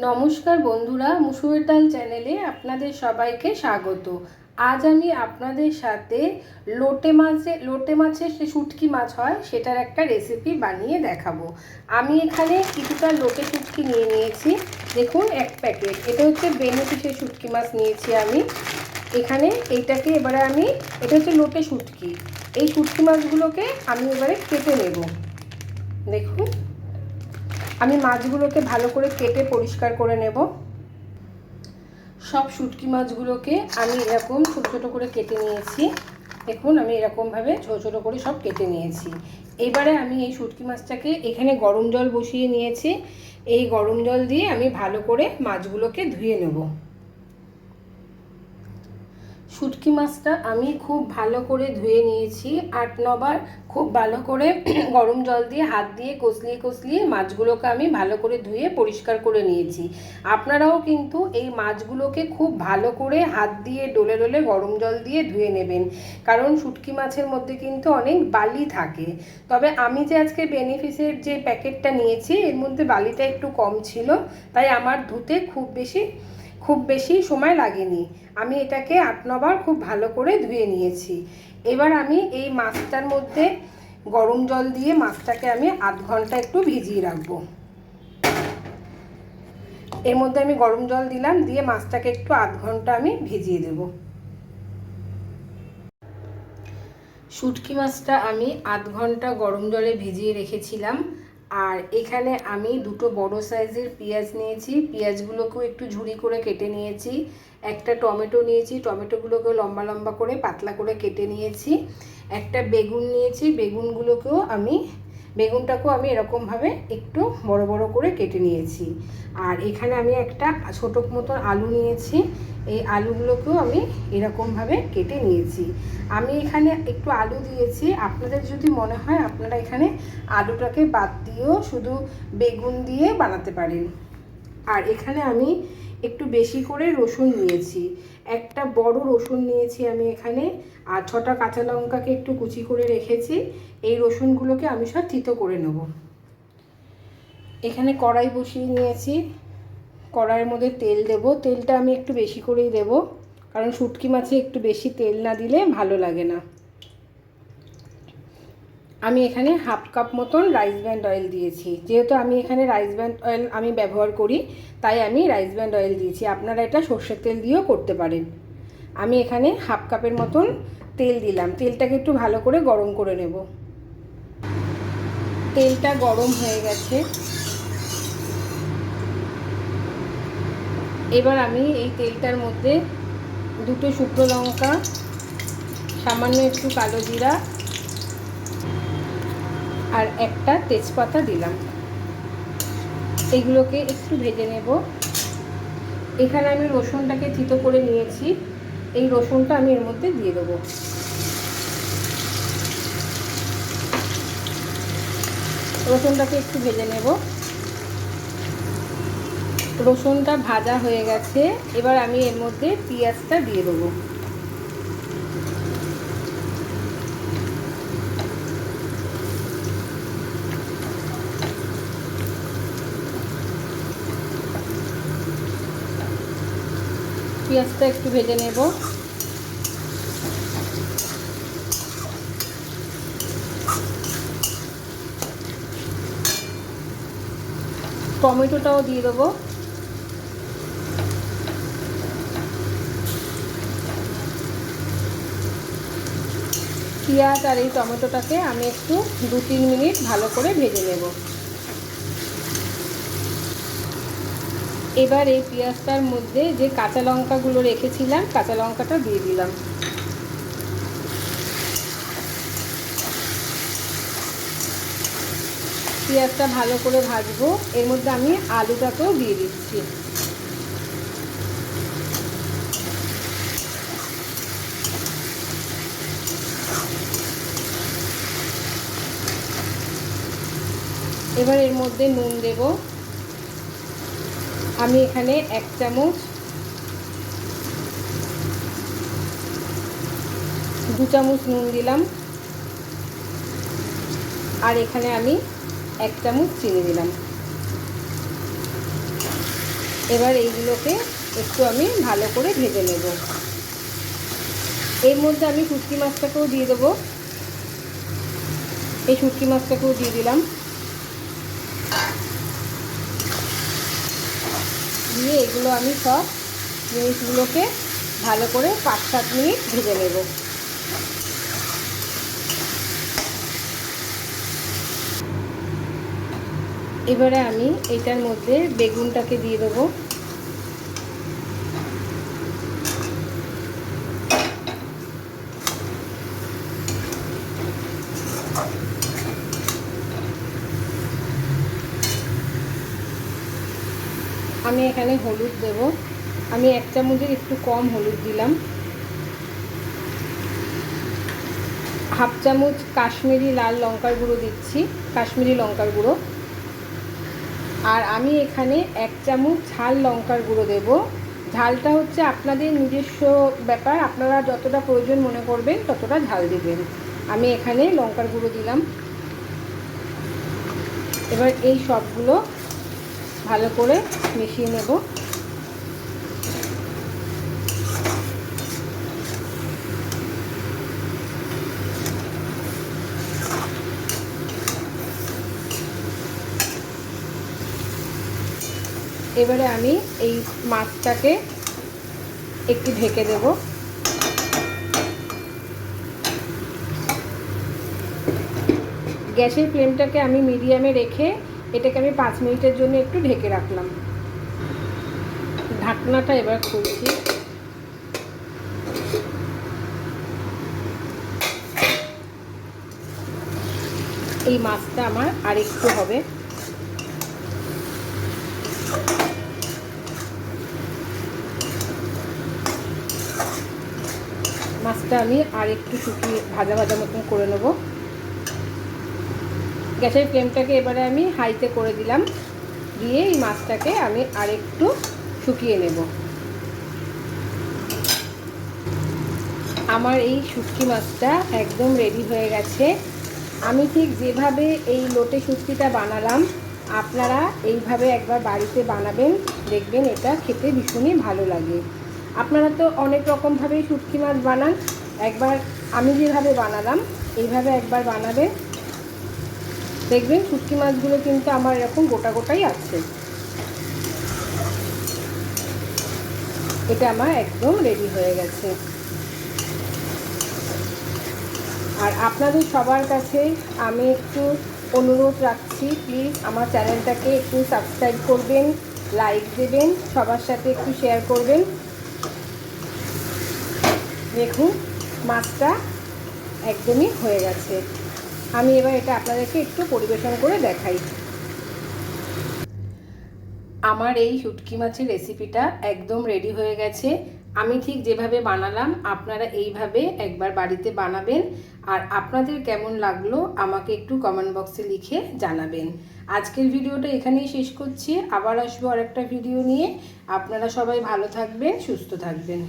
নমস্কার বন্ধুরা, মুসুরের ডাল চ্যানেলে আপনাদের সবাইকে স্বাগত। আজ আমি আপনাদের সাথে লোটে মাছের যে শুটকি মাছ হয় সেটার একটা রেসিপি বানিয়ে দেখাবো। আমি এখানে কিছুটা লোটে শুটকি নিয়ে নিয়েছি। দেখুন, এক প্যাকেট। এটা হচ্ছে বেনিফিসের শুটকি মাছ নিয়েছি আমি এখানে। এটা হচ্ছে লোটে শুটকি। এই শুটকি মাছগুলোকে আমি এবারে কেটে নেব। দেখুন, আমি মাছগুলোকে ভালো করে কেটে পরিষ্কার করে নেব। সব শুটকি মাছগুলোকে আমি এরকম ছোটো ছোটো করে কেটে নিয়েছি। দেখুন, আমি এরকমভাবে ছোটো ছোটো করে সব কেটে নিয়েছি। এবারে আমি এই শুটকি মাছটাকে এখানে গরম জল বসিয়ে নিয়েছি। এই গরম জল দিয়ে আমি ভালো করে মাছগুলোকে ধুয়ে নেব। শুটকি মাছটা আমি খুব ভালো করে ধুয়ে নিয়েছি 8-9 বার। খুব ভালো করে গরম জল দিয়ে হাত দিয়ে কষলিয়ে মাছগুলোকে আমি ভালো করে ধুয়ে পরিষ্কার করে নিয়েছি। আপনারাও কিন্তু এই মাছগুলোকে খুব ভালো করে হাত দিয়ে ডলে ডলে গরম জল দিয়ে ধুয়ে নেবেন, কারণ শুটকি মাছের মধ্যে কিন্তু অনেক বালি থাকে। তবে আমি যে আজকে বেনিফিসের যে প্যাকেটটা নিয়েছি এর মধ্যে বালিটা একটু কম ছিল, তাই আমার ধুতে খুব বেশি সময় লাগেনি। আমি এটাকে 8-9 বার খুব ভালো করে ধুয়ে নিয়েছি। এবার আমি এই মাছটার মধ্যে গরম জল দিয়ে মাছটাকে আমি আধ ঘন্টা একটু ভিজিয়ে রাখবো। এর মধ্যে আমি গরম জল দিলাম, দিয়ে মাছটাকে একটু আধ ঘন্টা আমি ভিজিয়ে দেব। শুটকি মাছটা আমি আধ ঘন্টা গরম জলে ভিজিয়ে রেখেছিলাম। আর এখানে আমি দুটো বড় সাইজের পেঁয়াজ নিয়েছি। পেঁয়াজগুলোকেও একটু ঝুরি করে কেটে নিয়েছি। একটা টমেটো নিয়েছি, টমেটোগুলোকেও লম্বা লম্বা করে পাতলা করে কেটে নিয়েছি। একটা বেগুন নিয়েছি, বেগুনটাকেও আমি এরকমভাবে একটু বড় বড় করে কেটে নিয়েছি। আর এখানে আমি একটা ছোটো মতন আলু নিয়েছি। এই আলুগুলোকেও আমি এরকমভাবে কেটে নিয়েছি। আমি এখানে একটু আলু দিয়েছি। আপনাদের যদি মনে হয় আপনারা এখানে আলুটাকে বাদ দিয়েও শুধু বেগুন দিয়ে বানাতে পারেন। আর এখানে আমি একটু বেশি করে রসুন নিয়েছি। একটা বড় রসুন নিয়েছি আমি এখানে। আর 6টা কাঁচা লঙ্কাকে একটু কুচি করে রেখেছি। এই রসুনগুলোকে আমি সব থিতো করে নেব। এখানে কড়াই বসিয়ে নিয়েছি। কড়াইয়ের মধ্যে তেল দেব। তেলটা আমি একটু বেশি করেই দেব, কারণ শুটকি মাছে একটু বেশি তেল না দিলে ভালো লাগে না। আমি এখানে 1/2 কাপ মতন রাইস ব্র্যান্ড অয়েল দিয়েছি। যেহেতু আমি এখানে রাইস ব্র্যান্ড অয়েল আমি ব্যবহার করি, তাই আমি রাইস ব্র্যান্ড অয়েল দিয়েছি। আপনারা এটা সর্ষের তেল দিয়েও করতে পারেন। আমি এখানে 1/2 কাপের মতন তেল দিলাম। তেলটাকে একটু ভালো করে গরম করে নেব। তেলটা গরম হয়ে গেছে। এবার আমি এই তেলটার মধ্যে দুটো শুকনো লঙ্কা, সামান্য একটু কালো জিরা আর একটা তেজপাতা দিলাম। এগুলোকে একটু ভেজে নেব। এখানে আমি রসুনটাকে থিতো করে নিয়েছি। এই রসুনটা আমি এর মধ্যে দিয়ে দেবো। রসুনটাকে একটু ভেজে নেব। রসুনটা ভাজা হয়ে গেছে। এবার আমি এর মধ্যে পেঁয়াজটা দিয়ে দেবো। পেঁয়াজটা একটু ভেজে নেব। টমেটোটাও দিয়ে দেবো। পেঁয়াজ আর এই টমেটোটাকে আমি একটু 2-3 মিনিট ভালো করে ভেজে নেব। এবার এই পেঁয়াজটার মধ্যে যে কাঁচা লঙ্কাগুলো রেখেছিলাম, কাঁচা লঙ্কাটা দিয়ে দিলাম। পেঁয়াজটা ভালো করে ভাজবো। এর মধ্যে আমি আলুটাকেও দিয়ে দিচ্ছি। এবার এর মধ্যে নুন দেব। আমি এখানে 1 চামচ, 2 চামচ নুন দিলাম। আর এখানে আমি 1 চামচ চিনি দিলাম। এবার এইগুলোকে একটু আমি ভালো করে ভেজে নেব। এর মধ্যে আমি শুটকি মাছটাকেও দিয়ে দেবো। এই শুটকি মাছটাকেও দিয়ে দিলাম, দিয়ে এগুলো আমি সব জিনিসগুলোকে ভালো করে 5-7 মিনিট ভেজে নেব। এবারে আমি এটার মধ্যে বেগুনটাকে দিয়ে দেবো। আমি এখানে হলুদ দেব, আমি 1 চামচের একটু কম হলুদ দিলাম। 1/2 চামচ কাশ্মীরি লাল লঙ্কার গুঁড়ো দিচ্ছি, কাশ্মীরি লঙ্কার গুঁড়ো। আর আমি এখানে 1 চামচ ঝাল লঙ্কার গুঁড়ো দেব। ঝালটা হচ্ছে আপনাদের নিজস্ব ব্যাপার, আপনারা যতটা প্রয়োজন মনে করবেন ততটা ঝাল দিবেন। আমি এখানে লঙ্কার গুঁড়ো দিলাম। এবার এই সবগুলো ভালো করে মিশিয়ে নেব। এবারে আমি এই মাছটাকে একটু ঢেকে দেব। গ্যাসের ফ্লেমটাকে আমি মিডিয়ামে রেখে এটাকে আমি 5 মিনিটের জন্য একটু ঢেকে রাখলাম। ঢাকনাটা এবার খুলছি। এই মাছটা আমার আরেকটু হবে। মাছটা আমি আরেকটু শুকিয়ে ভাজা ভাজা মতন করে নেব। গ্যাসের ফ্লেমটাকে এবারে আমি হাইতে করে দিলাম, দিয়ে এই মাছটাকে আমি আরেকটু শুকিয়ে নেব। আমার এই শুটকি মাছটা একদম রেডি হয়ে গেছে। আমি ঠিক যেভাবে এই লোটে শুটকিটা বানালাম আপনারা এইভাবে একবার বাড়িতে বানাবেন, দেখবেন এটা খেতে ভীষণই ভালো লাগে। আপনারা তো অনেক রকমভাবেই শুটকি মাছ বানান, একবার আমি যেভাবে বানালাম এইভাবে একবার বানাবেন, দেখবেন শুটকি মাছগুলো কিন্তু আমার এরকম গোটা গোটাই আছে। এটা আমার একদম রেডি হয়ে গেছে। আর আপনাদের সবার কাছে আমি একটু অনুরোধ রাখছি, প্লিজ আমার চ্যানেলটাকে একটু সাবস্ক্রাইব করবেন, লাইক দেবেন, সবার সাথে একটু শেয়ার করবেন। দেখুন মাছটা একদমই হয়ে গেছে। আমি এবার এটা আপনাদেরকে একটু পরিবেশন করে দেখাই। আমার এই শুটকি মাছের রেসিপিটা একদম রেডি হয়ে গেছে। আমি ঠিক যেভাবে বানালাম আপনারা এইভাবে একবার বাড়িতে বানাবেন। আর আপনাদের কেমন লাগলো আমাকে একটু কমেন্ট বক্সে লিখে জানাবেন। আজকের ভিডিওটা এখানেই শেষ করছি, আবার আসবো আরেকটা ভিডিও নিয়ে। আপনারা সবাই ভালো থাকবেন, সুস্থ থাকবেন।